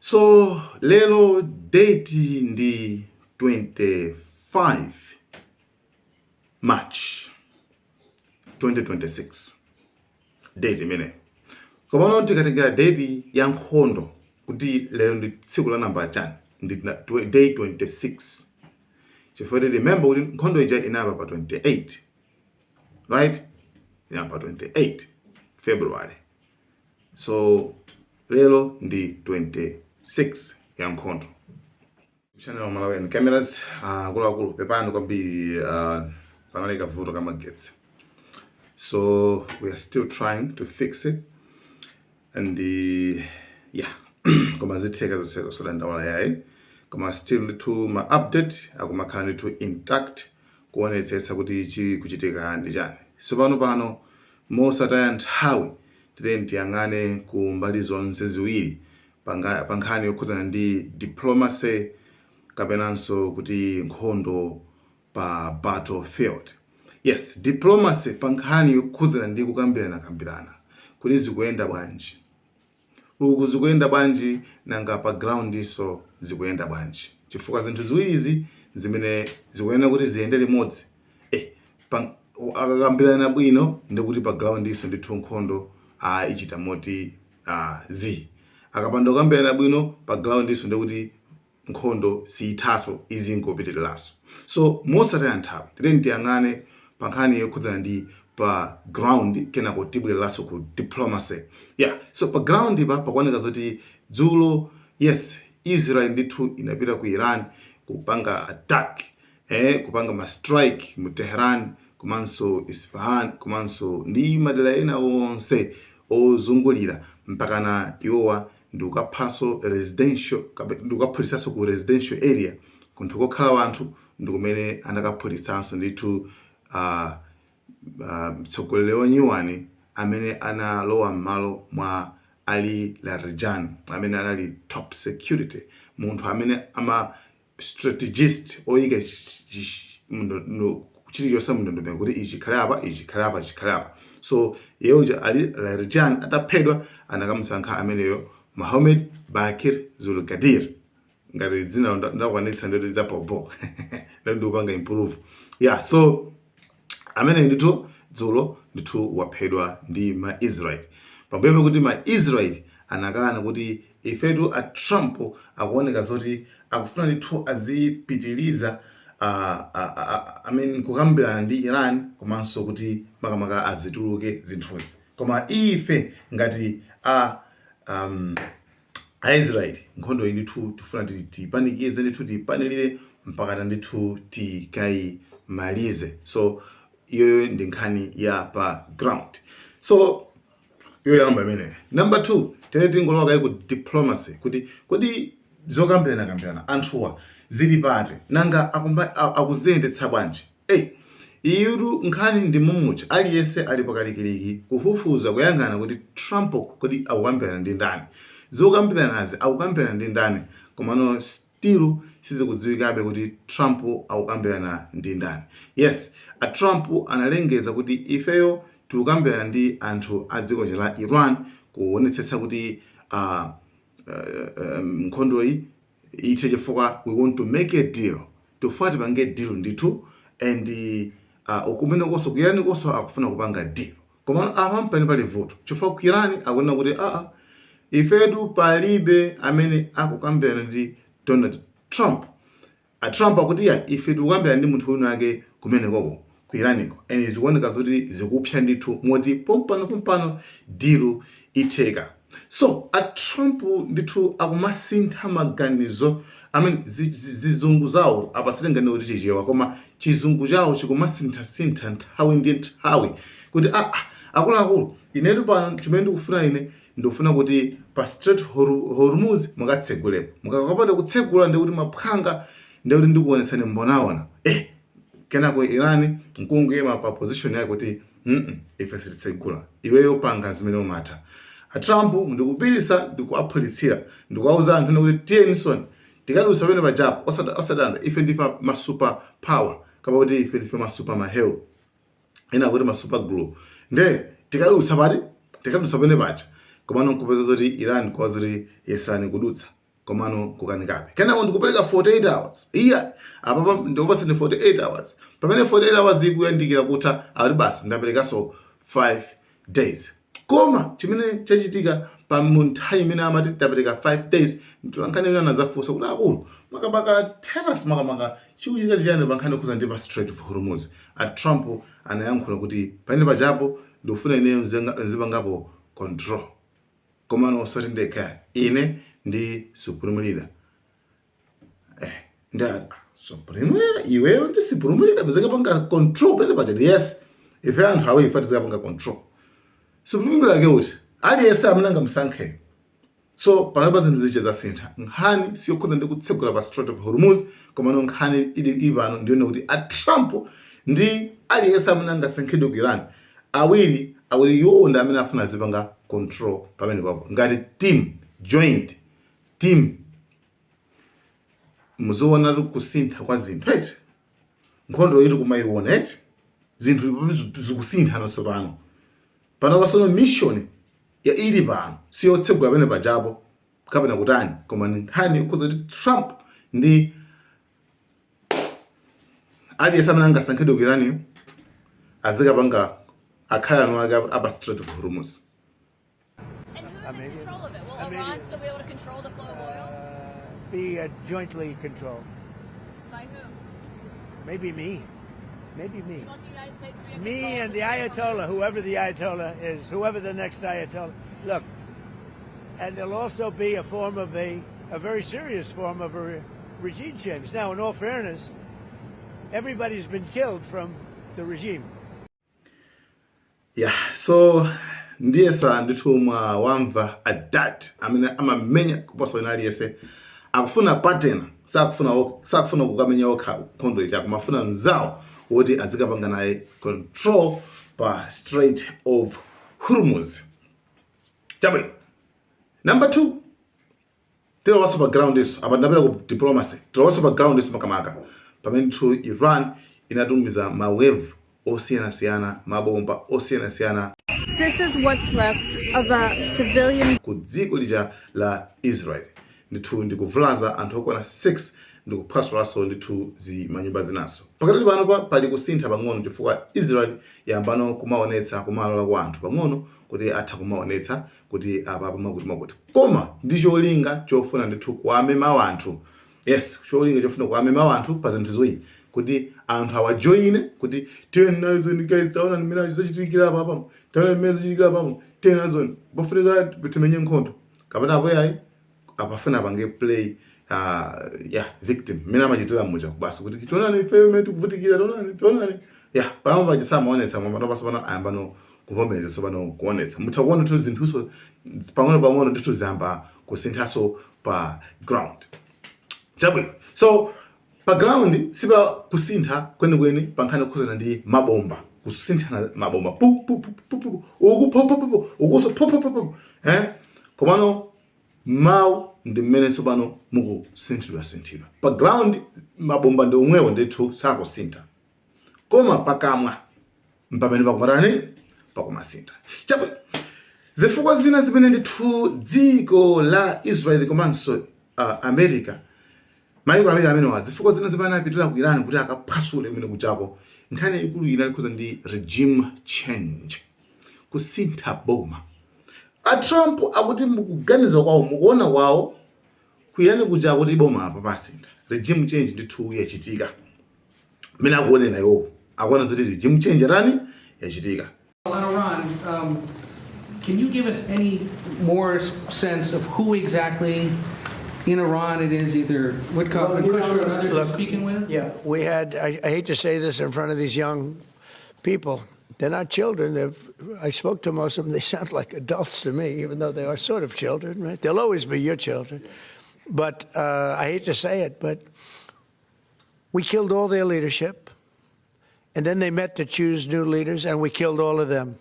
So lelo date ndi 25 March 2026 date imene. Koma tikatenga date ya nkhondo kuti lero ndi tsiku la namba chani ndi day 26. Chifukwa remember kuti nkhondo ija inayamba pa 28, right? Inayamba pa 28 February. So lelo ndi 26 ya nkhondo. Channel wa Malawi and cameras akuluakulu pepani kwambiri panaleka vuto kamagetsi. So we are still trying to fix it, and yeah koma zitheka zoseko sodandaula yayi koma still to ma update akumakhala to intact kuonetsetsa kuti ichi kuchitika ndi chani. So pano mosataya nthawi tiyang'ane ku mbali zonse ziwiri pa nkhani yokhudzana ndi diplomacy kapenanso kuti nkhondo pa battlefield. Yes, diplomacy pa nkhani yokhudzana ndi kukambirana kuti zikuyenda bwanji. Uku zikuyenda bwanji nanga pa ground iso zikuyenda bwanji. Chifukwa zinthu ziwirizi zimene zikuyenda kuti ziyende limodzi. Akakambirana bwino ndikuti pa ground iso ndithu nkhondo ichita moti akapanda kukambirana bwino pa ground iso ndikuti nkhondo siyithaso izingopitiriraso. So mosataya nthawi tiyang'ane pa nkhani yokhudzana ndi pa ground kenako tibwereraso ku diplomacy. Yeah, so pa ground pakuoneka zoti dzulo yes Israel ndithu inapita ku Iran kupanga attack kupanga ma strike mu Tehran komanso Isfahan komanso ndi madera ena onse ozungulira mpakana iwowa ndikaphaso residential ndikaphulisaso ku residential area kunthu kokhala anthu ndikumene anakaphulisanso ndithu mtsogoleri wa nyuwani amene analowa m'malo mwa Ali Larijani amene anali top security, munthu amene ama strategist oyika chilichonse mndondomeko kuti ichi khale apa. So yeyoja Ali Larijani ataphedwa anakamusankha ameneyo Mohammed Bakir Zulgadir. Ngati dzina ndakwanitsa ndoti za popo ndikupanga improve. Yeah, so amene ndithu dzulo ndithu waphedwa ndi ma Israel. Pambuyo kuti ma Israel anakana kuti ifetu a Trump akuoneka zoti akufuna ndithu azipitiliza kukambirana ndi Iran komanso kuti makamaka azituluke zinthuzi. Koma ife ngati Israel nkhondo iyi ndithu tifuna tipanikize ndithu tipanilire mpaka ndithu tikayimalize. So iyo ndi nkhani ya pa ground. So iyo yamba imene. Number 2 tingolowa ku diplomacy kuti zokambirana anthuwa zili pati nanga akuziyendetsa bwanji. Iyu nkhani ndi mumucha aliyense ali pakalikiliki kufufuza kuyang'ana kuti Trump kuti akukambirana ndi ndani, zokambiranazi akukambirana ndi ndani, komano still sizikudziwikabe kuti Trump akukambirana ndi ndani. Yes, a Trump analengeza kuti ifeyo tikukambirana ndi anthu a dziko la Iran kuonetsetsa kuti nkhondo iyi ithe chifukwa we want to make a deal. Tofati pange deal ndithu and ukumene koso kuyani koso akufuna kupanga deal. Koma apampani pali vuto chifukwa ku Iran akuona kuti ifetu palibe amene akukambirana ndi Donald Trump. Trump akuti ife tikukambirana ndi munthu wina ake kumene koko ku Iraniko, and zikuoneka zoti zikupsa ndithu moti pompano deal itheka. So a Trump ndithu akumasintha maganizo zizungu zawo apasilengane kuti chichewa koma chizungu chawo chikumasintha nthawi ndi nthawi kuti akuluakulu inetu pano chimene ndikufuna ine ndikufuna kuti pa Strait Hormuz mukatsegulepo. Mukakapanda kutsegula ndikuti maphanga ndikuti ndikuonetsani mbonaona. Kenako Iran nkungema pa position yake kuti ife sititsegula, iweyo panga zimene umatha. Trump ndikupirisa ndikuaphulitsira ndikuauza anthu kuti tiyenisoni tikadusa pene pajapo osadanda ife ndife ma super power kapa kuti ife ndife ma super mahel ena kuti ma super glue nde tikadusa pene paja komano nkupeza zoti Iran kozuri yesani kudutsa komano kukanikabe kenako ndikupereka 48 hours iya apa ndikupaseni 48 hours pamene 48 hours ikuyandikira kutha akuti basi ndaperekaso 5 days koma chimene chachitika pa munthawi imene amati tapereka 5 days mtolankhani wina anazafunsa kuti akulu makamaka tennis makamaka chikuchitika chiyani pankhani khuza ndi pa Strait of Hormuz Trump anayankhula kuti pamene pajapo ndikufuna ine nzipangapo control komano osati ndekha ine ndi supreme leader supreme leader iweyo ndi supreme leader muzakapanga control pene pachati yes ife anthu awe ife tizakapanga control supreme leader ake uti aliyense amene msankhe so pamene zinthu ziche zasintha nkhani siyokhuza ndi kutsegula pa Strait of Hormuz komano nkhani ili pano ndiyone kuti Trump ndi aliyense amene angasankhidwe ku Iran awiri iwo ndi amene afuna zipanga control pamene papo ngati joint team muzoona kusintha kwa zinthu eti nkhondo iti kumayiona eti zinthu zikusintha naso pano pasono mission ya ili pano siyotsegula pamene pajapo kapena kutani koma nkhani ukhuza kuti Trump ndi aliyense amene angasankhidwe ku Iran azikapanga akhayano ake apa Strait of Hormuz. And who's in control of it? Will Iran still be able to control the flow of oil? Be jointly controlled. By who? Maybe me. Maybe me. You want the United States to be in Me control and of the Ayatollah, whoever the Ayatollah is, whoever the next Ayatollah. Look, and there'll also be a form of a very serious form of a regime change. Now, in all fairness, everybody's been killed from the regime. Yeah, so ndiye sa nditumwa wamva adat amene amamenya kuposa ina aliyese akufuna pattern sakufuna kukamenya okha nkhondo ichi akumafuna mzawo woti azikapanga naye control pa Strait of Hormuz. Chabe number 2 tero waso pa ground iso apa ndapera ku diplomacy tero waso pa ground iso makamaka pamene to Iran inatumiza mawave osiyana mabomba osiyana. This is what's left of a civilian ku dziko lija la Israel ndithu ndikuvulaza anthu okwana 6 ndikuphwasulaso ndithu manyumba zinaso pakati pano pali kusintha pang'ono chifukwa Israel yambano kumaonetsa kumalola kwa anthu pang'ono kuti atha kumaonetsa kuti apa makuti koma ndi cholinga chofuna ndithu kuamema anthu yes cholinga chofuna kuamema anthu pa zinthu zoyi kuti anthu awajoine kuti tenazo guys taona nimene achichitikira papa taona nimene achichitikira papa tenazo bafunika timenye nkhondo kapena apo yayi apafuna pange play victim mina amachitira muja kubasa kuti tionani ife tikuvutikira tionani pamwe pachisamaonetsa mwamba nopasopano ayambano kuvomereza sopano kuonetsa mutha kuona tu zinthuso pang'ono ndithu ziyamba kusinthaso pa ground chabwino so pa ground sipa kusintha kwenikweni pankhani kukhuzana ndi mabomba kusinthana mabomba ukuso komano mawu ndi mmene sopano mukusinthidwa pa ground mabomba ndi omwewo ndithu sakusintha koma pakamwa mpamene pakumatani pakumasintha chabwino zifukwa zina zimene ndithu dziko la Israel komanso America mayiko amene wazifukwa zina zimene apitira ku Iran kuti akaphwasule imene kuchako nkhani ikulu ina ikhuza ndi regime change kusintha boma. Trump akuti mukuganiza kwawo mukuona kwawo kuyani kuja kuti boma apa pasintha regime change ndithu yachitika mene akuonena iwo akuona zoti regime change rani yachitika. Iran, can you give us any more sense of who exactly in Iran it is, either Witkoff and Kushner and others are speaking with? Yeah, we had, I hate to say this in front of these young people, they're not children. I spoke to most of them, they sound like adults to me, even though they are sort of children, right? They'll always be your children. But I hate to say it, but we killed all their leadership, and then they met to choose new leaders, and we killed all of them.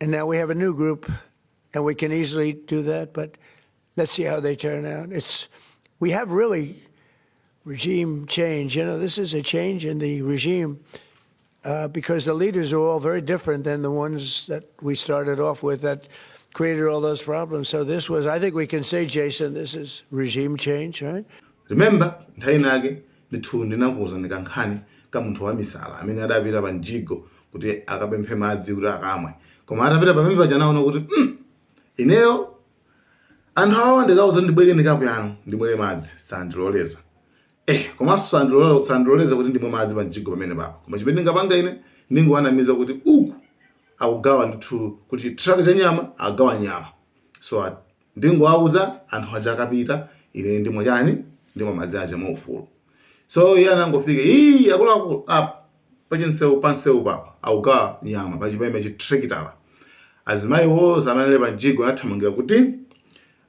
And now we have a new group, and we can easily do that, but let's see how they turn out. We have really regime change. You know, this is a change in the regime because the leaders are all very different than the ones that we started off with. That created all those problems. So this was, I think we can say, Jason, this is regime change, right? Remember, nthawi nake ndithu ndinakuwuza ndikankhani ka munthu wamisala amene adapita pa mjigo kuti akapemphe madzi kuti akamwe. Koma atapita pamene paja anaona kuti ineyo anthu awa ndikawuza ndibwere ndikapuyano ndimwere madzi sandiloleza. Komanso sandiloleza kuti ndimwe madzi pa mjigo pamene papa. Koma chimene ndingapanga ine ndingowanamiza kuti uku akugawa ndithu kuti truck cha nyama agawa nyama. So ndingowawuza anthu aja akapita ine ndimwe chani ndimwe madzi aja mwaufulu. So iye anangofika akuluakulu pachinsewu pansewu papa akugawa nyama pachipembe chitrekitala. Azimayi woza amanele pa mjigo anathamangira kuti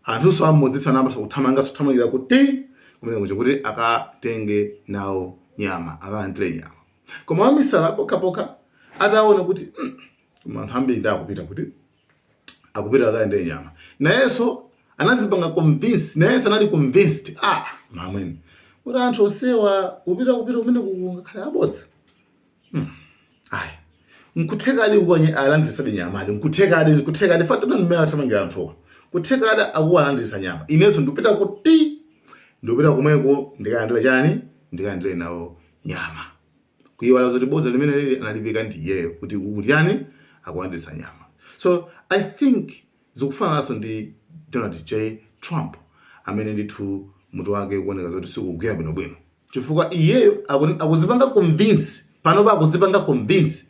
anthuso ammodzitsa namba kuthamangira kuti kumene kuti akatenge nawo nyama akalandire nyama. Koma wamisala pokapoka ataona kuti anthu ambiri ndi akupita kuti akupita akalandire nyama. Nayenso anazipanga convince, nayenso anali convinced mamweni kuti anthu osewa kupita kumene kukhala abodza. Nkuthekadi kwenye alandirisadi nyamali nkuthekadi fatana mmene athamangira anthuwa kuthekadi akuwalandirisa nyama. Inenso ndipita kuti ndipita kumweko ndikalandira chani ndikalandire nawo nyama. Kuyiwala zoti bodza limene lili analivika ndiyeyo kuti yani akuwalandirisa nyama. So I think zikufananso ndi Donald J. Trump amene ndithu mutu wake kuoneka zoti sikugwira bwinobwino chifukwa iyeyo akuzipanga convince panopa akuzipanga convince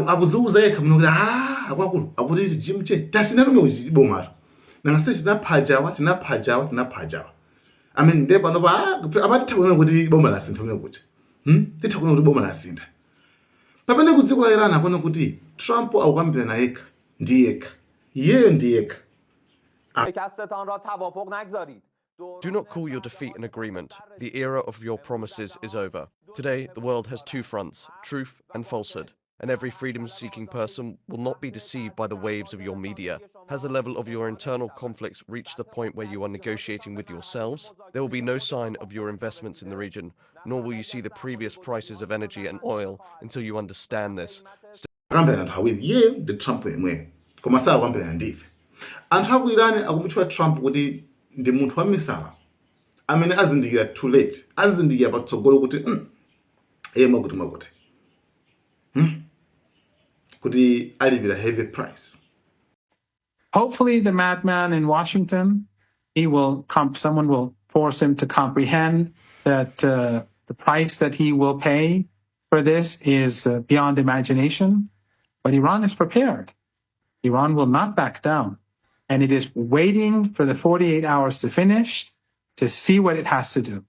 akuziuza yekha muno kuti akwakulu akuti Jim Che tasinatume kuchibomaro nangase tinaphajawa I mean nde panopa amatitha kuona kuti boma lasintha kuno kuti titha kuona kuti boma lasintha pamene kudziko la Iran akuona kuti Trump akukambira na yekha ndi yekha iyeyo ndi yekha. Do not call your defeat an agreement. The era of your promises is over. Today, the world has two fronts, truth and falsehood. And every freedom-seeking person will not be deceived by the waves of your media. Has the level of your internal conflicts reached the point where you are negotiating with yourselves? There will be no sign of your investments in the region, nor will you see the previous prices of energy and oil until you understand this. Akambira anthu awiri iyeyo ndi Trump yemwe koma sakukambira ndife. Anthu aku Iran akumutchula Trump kuti ndi munthu wamisala amene azindikira too late, azindikira patsogolo kuti mwakuti kuti alipira heavy price. Hopefully the madman in Washington, someone will force him to comprehend that the price that he will pay for this is beyond imagination. But Iran is prepared. Iran will not back down. And it is waiting for the 48 hours to finish to see what it has to do.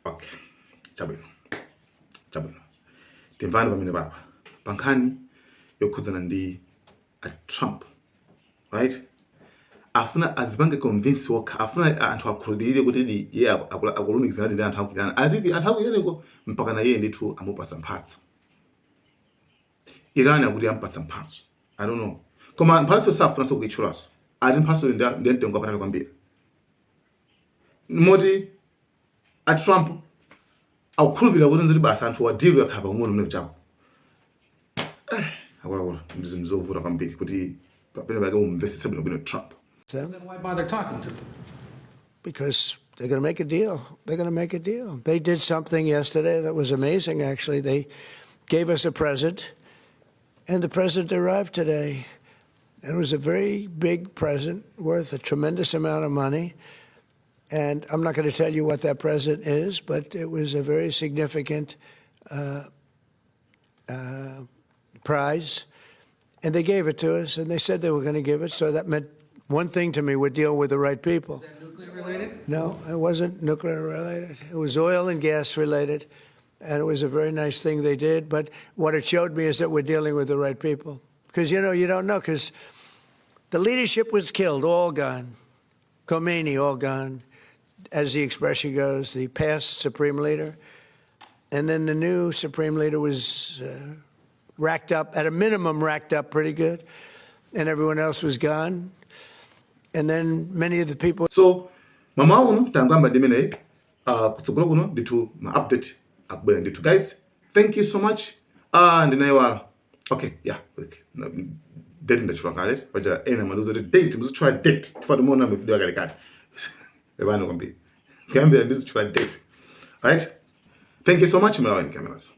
Okay. Chabwino. Timvani pamene papa. Pankhani yokhudzana ndi Trump. Right? Afuna azipange convince wokha. Afuna anthu akhulupirire kuti iye akulumikizana ndi anthu akuyana. Anthu akuyaniko mpaka na iye ndithu amupasa mphatso. Iran akuti ampatsa mphatso. I don't know. Koma mphatso safuna sokuyitchulaso. Ati mphatso ndi mtengo wapatali kwambiri. Moti Trump akukhulupirira kuti nziti basa anthu wadiru yakhala pang'ono mne chako. Akula ndizovuta kwambiri kuti pamene pake mumvesese bwino Trump. Then why bother talking to them? Because they're going to make a deal. They did something yesterday that was amazing, actually. They gave us a present, and the present arrived today. It was a very big present worth a tremendous amount of money. And I'm not going to tell you what that present is, but it was a very significant prize. And they gave it to us, and they said they were going to give it. So that meant one thing to me: we're dealing with the right people. Is that nuclear related? No, it wasn't nuclear related. It was oil and gas related. And it was a very nice thing they did. But what it showed me is that we're dealing with the right people. Because, you don't know, because the leadership was killed, all gone. Khomeini, all gone. As the expression goes, the past supreme leader. And then the new supreme leader was racked up, at a minimum racked up pretty good. And everyone else was gone. And then many of the people... So, mama uno, tangamba dimene, kutsogolo kuno, ditu ma update akubwera nditu. Guys, thank you so much. Ndinaiwala. Okay, yeah. Okay. No, date ndachula kale paja ena manuzo date muzitry date tifata mona video kale kale ebana kwambiri kambira ndizitry date. All right, thank you so much, Malawi cameras.